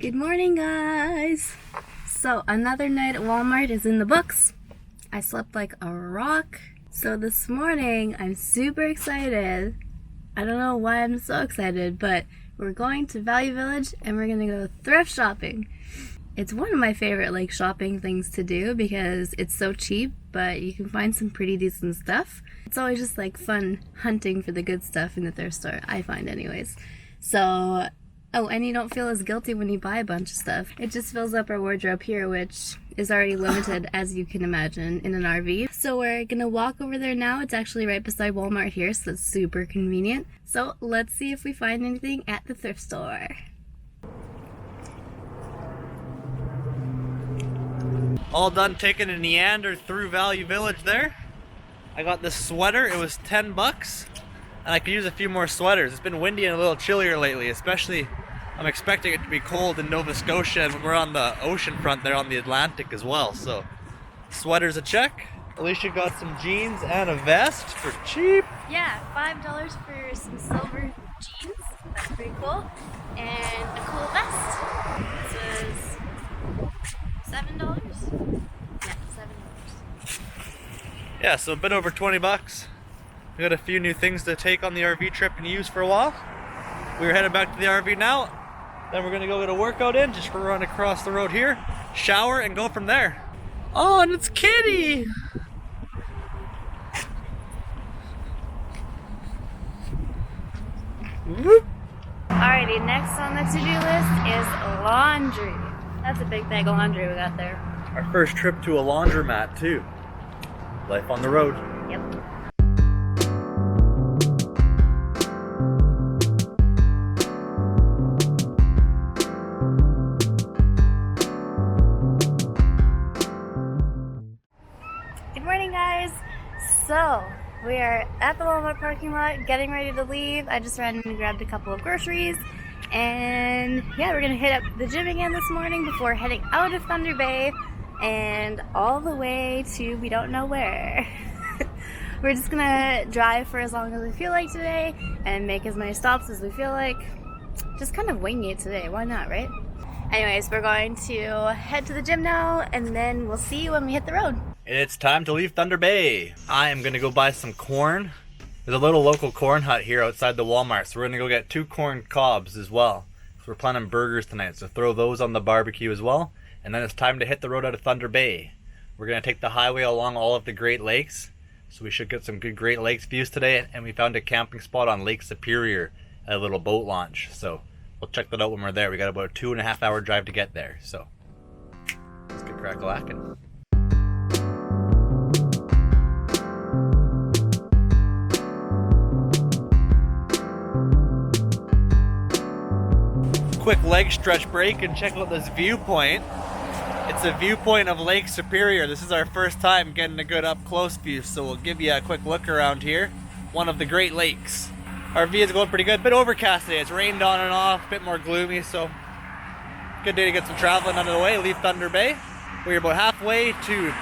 Good morning, guys. So another night at Walmart is in the books. I slept like a rock. So this morning I'm super excited. I don't know why I'm so excited, but we're going to Value Village and we're gonna go thrift shopping. It's one of my favorite like shopping things to do because it's so cheap, but you can find some pretty decent stuff. It's always just like fun hunting for the good stuff in the thrift store, I find anyways. So, oh, and you don't feel as guilty when you buy a bunch of stuff. It just fills up our wardrobe here, which is already limited, as you can imagine, in an RV. So we're gonna walk over there now. It's actually right beside Walmart here, so it's super convenient. So let's see if we find anything at the thrift store. All done taking a meander through Value Village there. I got this sweater, it was 10 bucks. And I could use a few more sweaters. It's been windy and a little chillier lately, especially I'm expecting it to be cold in Nova Scotia and we're on the ocean front there on the Atlantic as well. So sweaters a check. Alysha got some jeans and a vest for cheap. Yeah, $5 for some silver jeans. That's pretty cool. And a cool vest. This was $7? Yeah, $7. Yeah, so a bit over 20 bucks. We got a few new things to take on the RV trip and use for a while. We're headed back to the RV now. Then we're gonna go get a workout in, just run across the road here, shower, and go from there. Oh, and it's Kitty! Whoop. Alrighty, next on the to-do list is laundry. That's a big bag of laundry we got there. Our first trip to a laundromat too. Life on the road. Yep. Good morning, guys. So we are at the Walmart parking lot getting ready to leave. I just ran and grabbed a couple of groceries, and yeah, we're gonna hit up the gym again this morning before heading out of Thunder Bay and all the way to we don't know where. We're just gonna drive for as long as we feel like today and make as many stops as we feel like. Just kind of wing it today, why not, right? Anyways, we're going to head to the gym now and then we'll see you when we hit the road. It's time to leave Thunder Bay. I am gonna go buy some corn. There's a little local corn hut here outside the Walmart, so we're gonna go get 2 corn cobs as well. So we're planning burgers tonight, so throw those on the barbecue as well. And then it's time to hit the road out of Thunder Bay. We're gonna take the highway along all of the Great Lakes, so we should get some good Great Lakes views today. And we found a camping spot on Lake Superior at a little boat launch, so we'll check that out when we're there. We got about a 2.5 hour drive to get there, so let's get crack-a-lackin'. Quick leg stretch break and check out this viewpoint. It's a viewpoint of Lake Superior. This is our first time getting a good up close view, so we'll give you a quick look around here. One of the Great Lakes. Our view is going pretty good. Bit overcast today. It's rained on and off, a bit more gloomy, so good day to get some traveling out of the way. Leave Thunder Bay. We're about halfway to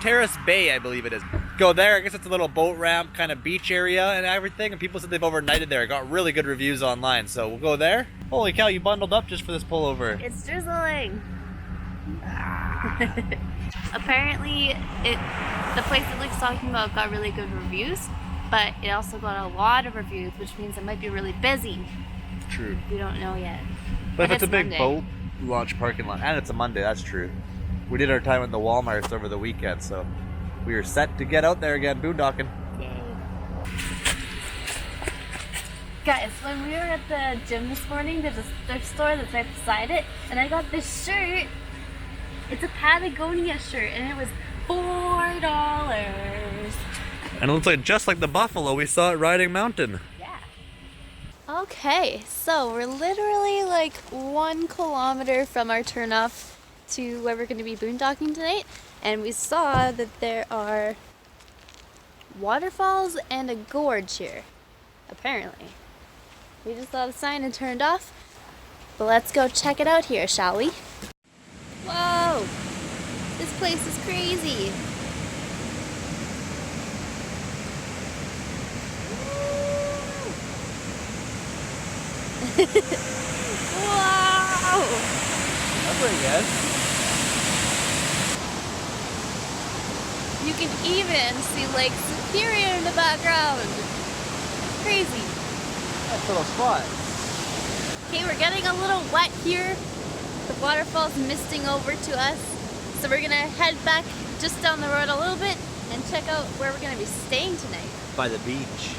Terrace Bay, I believe it is. Go there. I guess it's a little boat ramp, kind of beach area and everything, and people said they've overnighted there. I got really good reviews online, so we'll go there. Holy cow, you bundled up just for this pullover. It's drizzling. Apparently, the place that Luke's talking about got really good reviews, but it also got a lot of reviews, which means it might be really busy. True. We don't know yet. But if it's a big Monday. boat launch parking lot, and it's a Monday, that's true. We did our time at the Walmarts over the weekend, so we are set to get out there again, boondocking. Yay. Guys, when we were at the gym this morning, there's a thrift store that's right beside it, and I got this shirt. It's a Patagonia shirt, and it was $4. And it looks like just like the buffalo we saw at Riding Mountain. Yeah. Okay, so we're literally like 1 kilometer from our turnoff to where we're going to be boondocking tonight, and we saw that there are waterfalls and a gorge here, apparently. We just saw the sign and turned off, but let's go check it out here, shall we? Whoa! This place is crazy! Wow! pretty good. You can even see Lake Superior in the background. Crazy. Nice little spot. Okay, we're getting a little wet here. The waterfall's misting over to us. So we're gonna head back just down the road a little bit and check out where we're gonna be staying tonight. By the beach.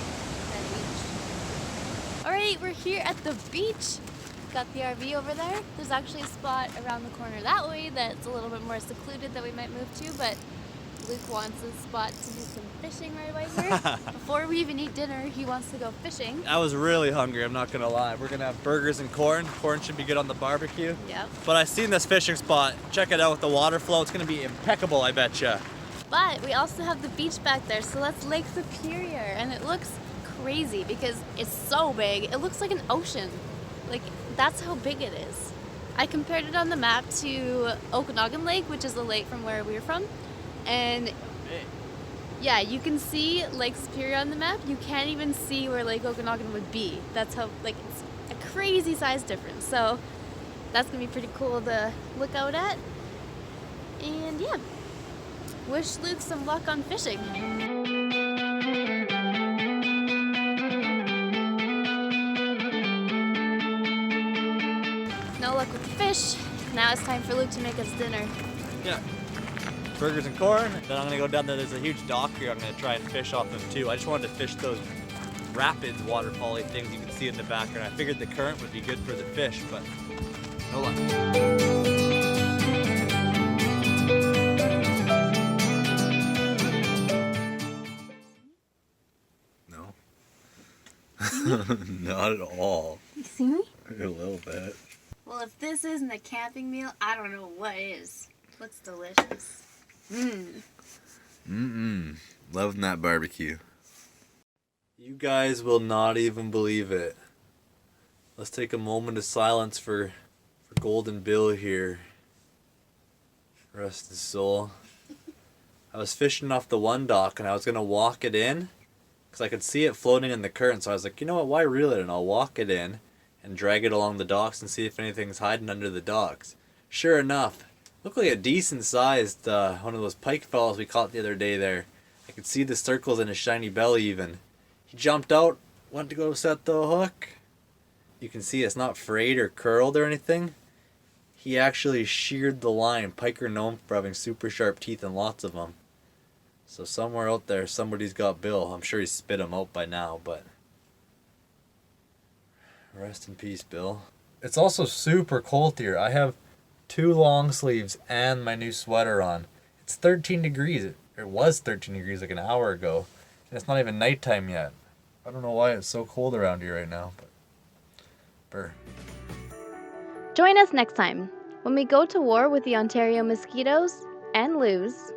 Alright, we're here at the beach. Got the RV over there. There's actually a spot around the corner that way that's a little bit more secluded that we might move to, but Luke wants a spot to do some fishing right away here. Before we even eat dinner, he wants to go fishing. I was really hungry, I'm not gonna lie. We're gonna have burgers and corn. Corn should be good on the barbecue. Yep. But I seen this fishing spot. Check it out with the water flow. It's gonna be impeccable, I betcha. But we also have the beach back there, so that's Lake Superior, and it looks crazy because it's so big. It looks like an ocean. Like, that's how big it is. I compared it on the map to Okanagan Lake, which is the lake from where we're from. And yeah, you can see Lake Superior on the map. You can't even see where Lake Okanagan would be. That's how, like, it's a crazy size difference. So that's gonna be pretty cool to look out at. And yeah, wish Luke some luck on fishing. No luck with the fish. Now it's time for Luke to make us dinner. Yeah. Burgers and corn. Then I'm gonna go down there. There's a huge dock here. I'm gonna try and fish off them too. I just wanted to fish those rapids waterfall-y things you can see in the background. I figured the current would be good for the fish, but no luck. No. Not at all. You see me? A little bit. Well, if this isn't a camping meal, I don't know what is. Looks delicious. Loving that barbecue. You guys will not even believe it. Let's take a moment of silence for Golden Bill here. Rest his soul. I was fishing off the one dock and I was gonna walk it in because I could see it floating in the current. So I was like, you know what? Why reel it in? I'll walk it in and drag it along the docks and see if anything's hiding under the docks. Sure enough, looked like a decent sized one of those pike fellows we caught the other day there. I could see the circles in his shiny belly even. He jumped out, went to go set the hook. You can see it's not frayed or curled or anything. He actually sheared the line. Pike are known for having super sharp teeth and lots of them. So somewhere out there somebody's got Bill. I'm sure he's spit him out by now, but rest in peace, Bill. It's also super cold here. I have 2 long sleeves and my new sweater on. It's 13 degrees. It was 13 degrees like an hour ago. And it's not even nighttime yet. I don't know why it's so cold around here right now, but brr. Join us next time when we go to war with the Ontario mosquitoes and lose,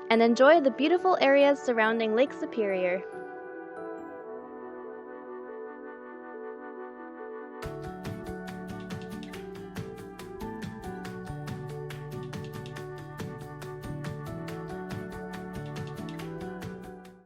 and enjoy the beautiful areas surrounding Lake Superior.